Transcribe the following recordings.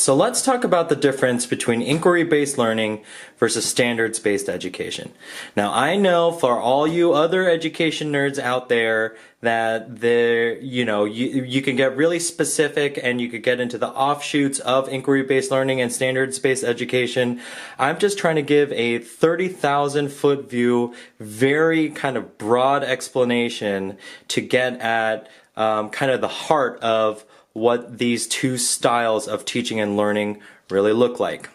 so let's talk about the difference between inquiry-based learning versus standards-based education. Now, I know for all you other education nerds out there that you can get really specific and you could get into the offshoots of inquiry-based learning and standards-based education. I'm just trying to give a 30,000-foot view, very kind of broad explanation to get at kind of the heart of what these two styles of teaching and learning really look like.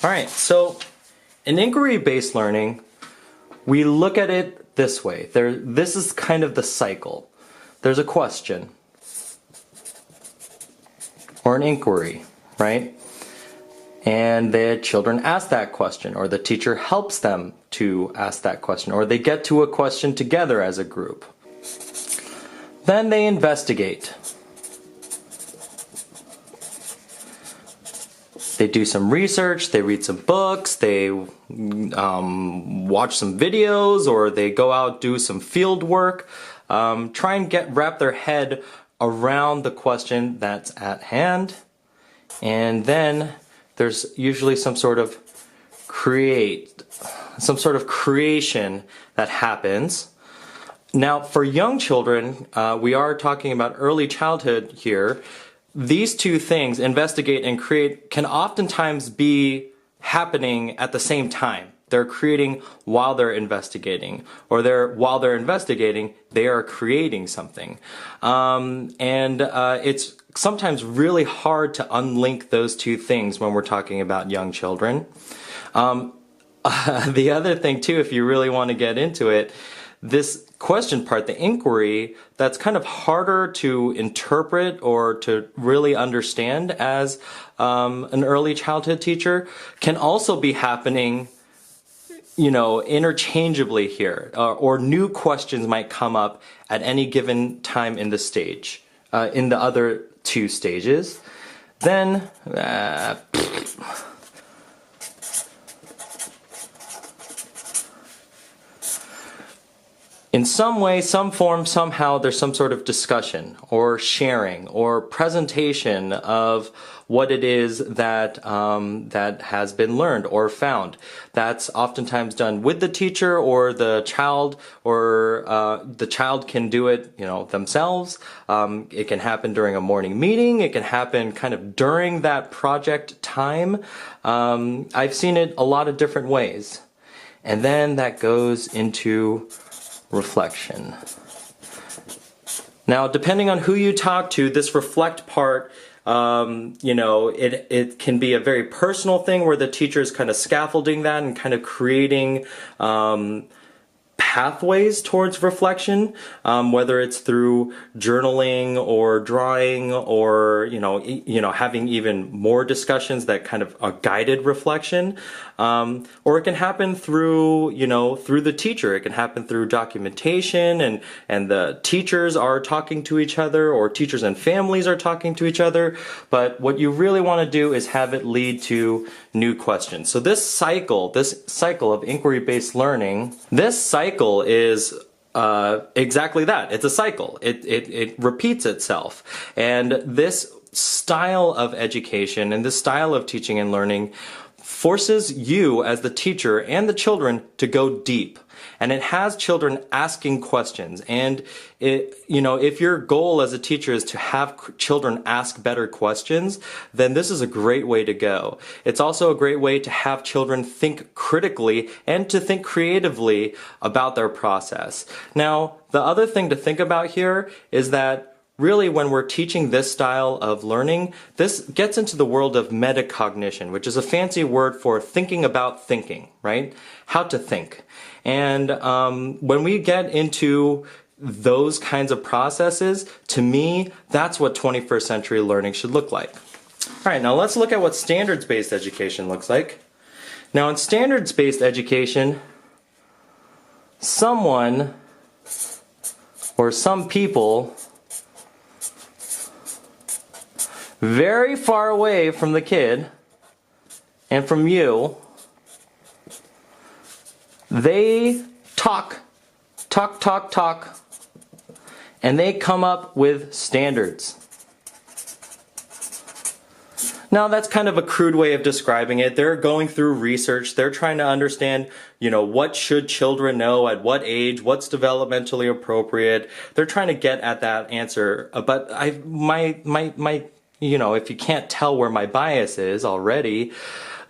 All right, so in inquiry-based learning, we look at it this way. This is kind of the cycle. There's a question or an inquiry, right? And the children ask that question, or the teacher helps them to ask that question, or they get to a question together as a group. Then they investigate. They do some research, they read some books, they watch some videos, or they go out do some field work, try and wrap their head around the question that's at hand. And then there's usually some sort of creation that happens. Now, for young children, we are talking about early childhood here. These two things, investigate and create, can oftentimes be happening at the same time. They're creating while they're investigating, or while they're investigating, they are creating something. It's sometimes really hard to unlink those two things when we're talking about young children. The other thing too, if you really want to get into it, this question part, the inquiry, that's kind of harder to interpret or to really understand as an early childhood teacher, can also be happening, interchangeably here, or new questions might come up at any given time in the stage, in the other two stages. Then, in some way, some form, somehow, there's some sort of discussion or sharing or presentation of what it is that that has been learned or found. That's oftentimes done with the teacher or the child, or the child can do it, themselves. It can happen during a morning meeting. It can happen kind of during that project time. I've seen it a lot of different ways. And then that goes into reflection. Now, depending on who you talk to, this reflect part, it can be a very personal thing where the teacher is kind of scaffolding that and kind of creating pathways towards reflection, whether it's through journaling or drawing, or having even more discussions that kind of a guided reflection, or it can happen through through the teacher. It can happen through documentation, and the teachers are talking to each other, or teachers and families are talking to each other. But what you really want to do is have it lead to new questions. So this cycle of inquiry-based learning, this cycle is exactly that. It's a cycle. It repeats itself. And this style of education and this style of teaching and learning forces you as the teacher and the children to go deep. And it has children asking questions. And if your goal as a teacher is to have children ask better questions, then this is a great way to go. It's also a great way to have children think critically and to think creatively about their process. Now, the other thing to think about here is that really, when we're teaching this style of learning, this gets into the world of metacognition, which is a fancy word for thinking about thinking, right? How to think. And when we get into those kinds of processes, to me, that's what 21st century learning should look like. All right, now let's look at what standards-based education looks like. Now, in standards-based education, someone or some people very far away from the kid and from you, they talk, and they come up with standards. Now, that's kind of a crude way of describing it. They're going through research. They're trying to understand, what should children know at what age, what's developmentally appropriate. They're trying to get at that answer. But if you can't tell where my bias is already,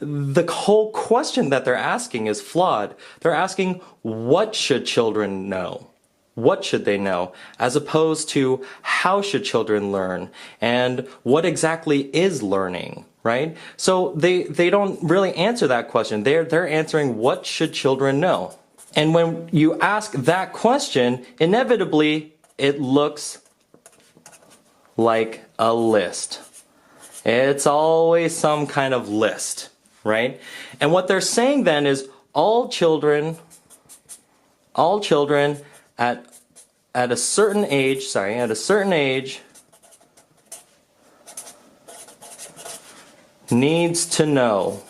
the whole question that they're asking is flawed. They're asking, what should children know? What should they know? As opposed to how should children learn? And what exactly is learning, right? So they don't really answer that question. They're answering, what should children know? And when you ask that question, inevitably it looks like a list. It's always some kind of list, right? And what they're saying then is all children at a certain age needs to know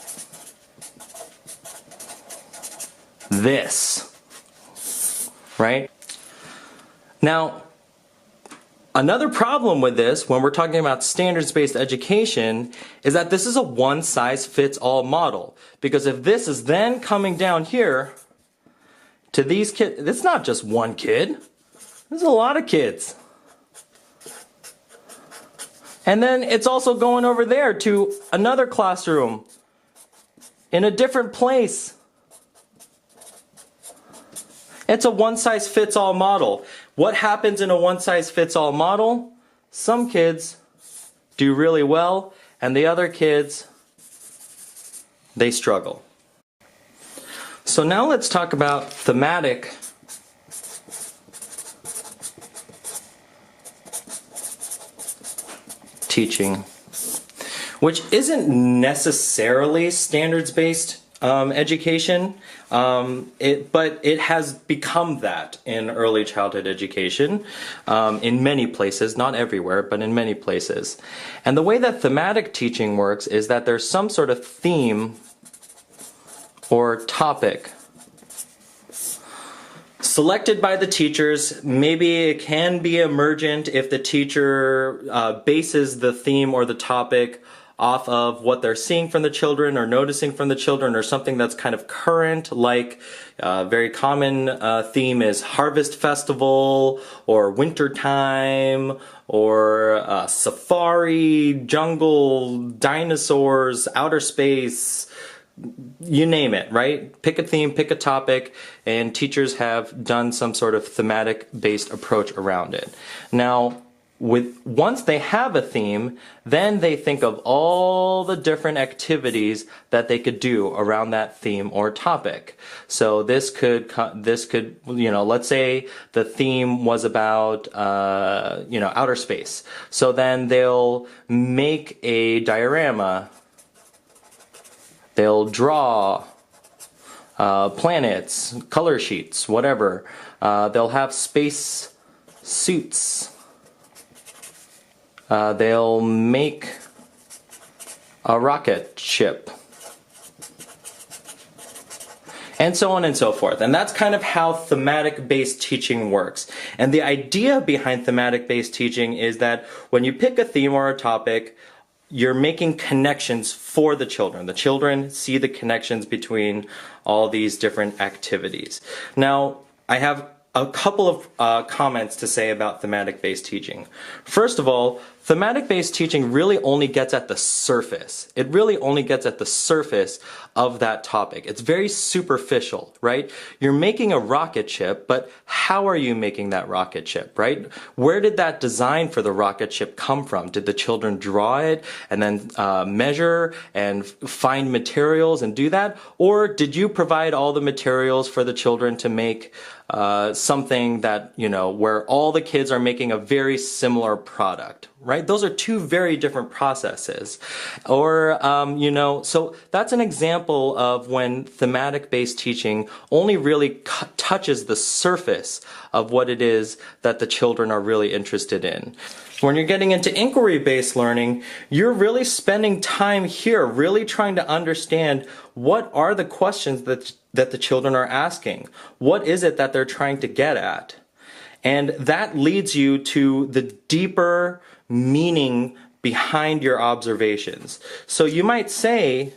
this, right? Now, another problem with this, when we're talking about standards-based education, is that this is a one-size-fits-all model. Because if this is then coming down here to these kids, it's not just one kid. There's a lot of kids. And then it's also going over there to another classroom in a different place. It's a one-size-fits-all model. What happens in a one-size-fits-all model? Some kids do really well, and the other kids, they struggle. So now let's talk about thematic teaching, which isn't necessarily standards-based education, but it has become that in early childhood education in many places, not everywhere, but in many places. And the way that thematic teaching works is that there's some sort of theme or topic selected by the teachers. Maybe it can be emergent if the teacher bases the theme or the topic off of what they're seeing from the children or noticing from the children, or something that's kind of current, like a very common theme is Harvest Festival or Winter Time or Safari, Jungle, Dinosaurs, Outer Space. You name it, right? Pick a theme, pick a topic, and teachers have done some sort of thematic-based approach around it. Now, once they have a theme, then they think of all the different activities that they could do around that theme or topic. So this could, let's say the theme was about, outer space. So then they'll make a diorama. They'll draw planets, color sheets, whatever. They'll have space suits. They'll make a rocket ship. And so on and so forth. And that's kind of how thematic-based teaching works. And the idea behind thematic-based teaching is that when you pick a theme or a topic, you're making connections for the children. The children see the connections between all these different activities. Now, I have a couple of comments to say about thematic-based teaching. First of all, thematic-based teaching really only gets at the surface. It really only gets at the surface of that topic. It's very superficial, right? You're making a rocket ship, but how are you making that rocket ship, right? Where did that design for the rocket ship come from? Did the children draw it and then measure and find materials and do that? Or did you provide all the materials for the children to make something that, where all the kids are making a very similar product, right? Those are two very different processes. Or, so that's an example of when thematic-based teaching only really touches the surface of what it is that the children are really interested in. When you're getting into inquiry-based learning, you're really spending time here, really trying to understand what are the questions that the children are asking. What is it that they're trying to get at? And that leads you to the deeper meaning behind your observations. So you might say,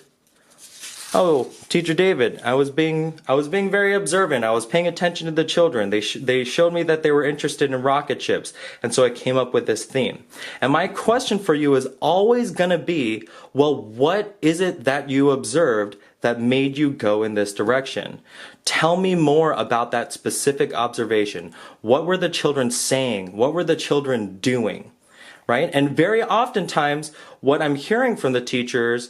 oh, Teacher David, I was being very observant. I was paying attention to the children. They showed me that they were interested in rocket ships, and so I came up with this theme. And my question for you is always going to be, well, what is it that you observed that made you go in this direction? Tell me more about that specific observation. What were the children saying? What were the children doing? Right? And very oftentimes, what I'm hearing from the teachers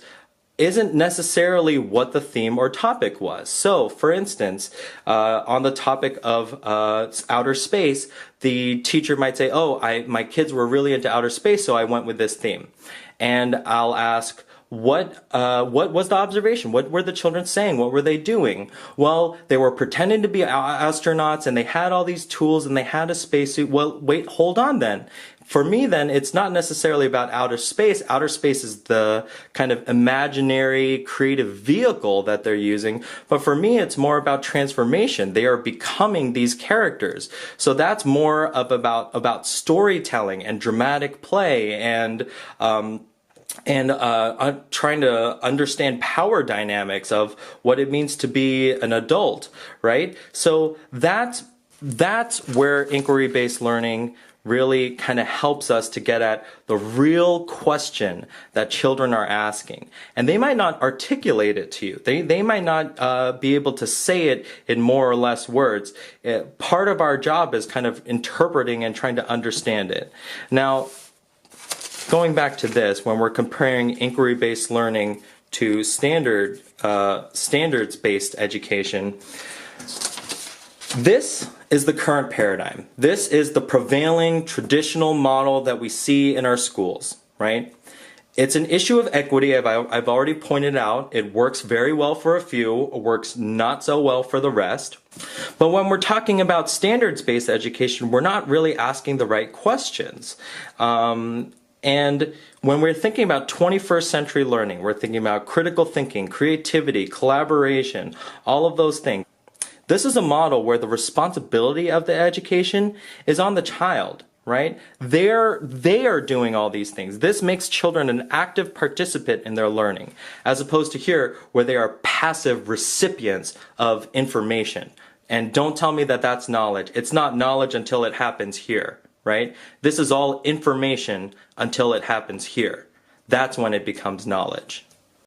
isn't necessarily what the theme or topic was. So, for instance, on the topic of outer space, the teacher might say, oh, my kids were really into outer space, so I went with this theme. And I'll ask, what was the observation? What were the children saying? What were they doing? Well, they were pretending to be astronauts, and they had all these tools, and they had a spacesuit. Well, wait, hold on then. For me, then, it's not necessarily about outer space. Outer space is the kind of imaginary, creative vehicle that they're using. But for me, it's more about transformation. They are becoming these characters. So that's more of about storytelling and dramatic play and trying to understand power dynamics of what it means to be an adult, right? So that's where inquiry-based learning really kind of helps us to get at the real question that children are asking. And they might not articulate it to you. They might not be able to say it in more or less words. Part of our job is kind of interpreting and trying to understand it. Now, going back to this, when we're comparing inquiry-based learning to standards-based education, this is the current paradigm. This is the prevailing traditional model that we see in our schools, right? It's an issue of equity. I've already pointed out. It works very well for a few, it works not so well for the rest. But when we're talking about standards-based education, we're not really asking the right questions. And when we're thinking about 21st century learning, we're thinking about critical thinking, creativity, collaboration, all of those things. This is a model where the responsibility of the education is on the child, right? They are doing all these things. This makes children an active participant in their learning, as opposed to here where they are passive recipients of information. And don't tell me that that's knowledge. It's not knowledge until it happens here, right? This is all information until it happens here. That's when it becomes knowledge.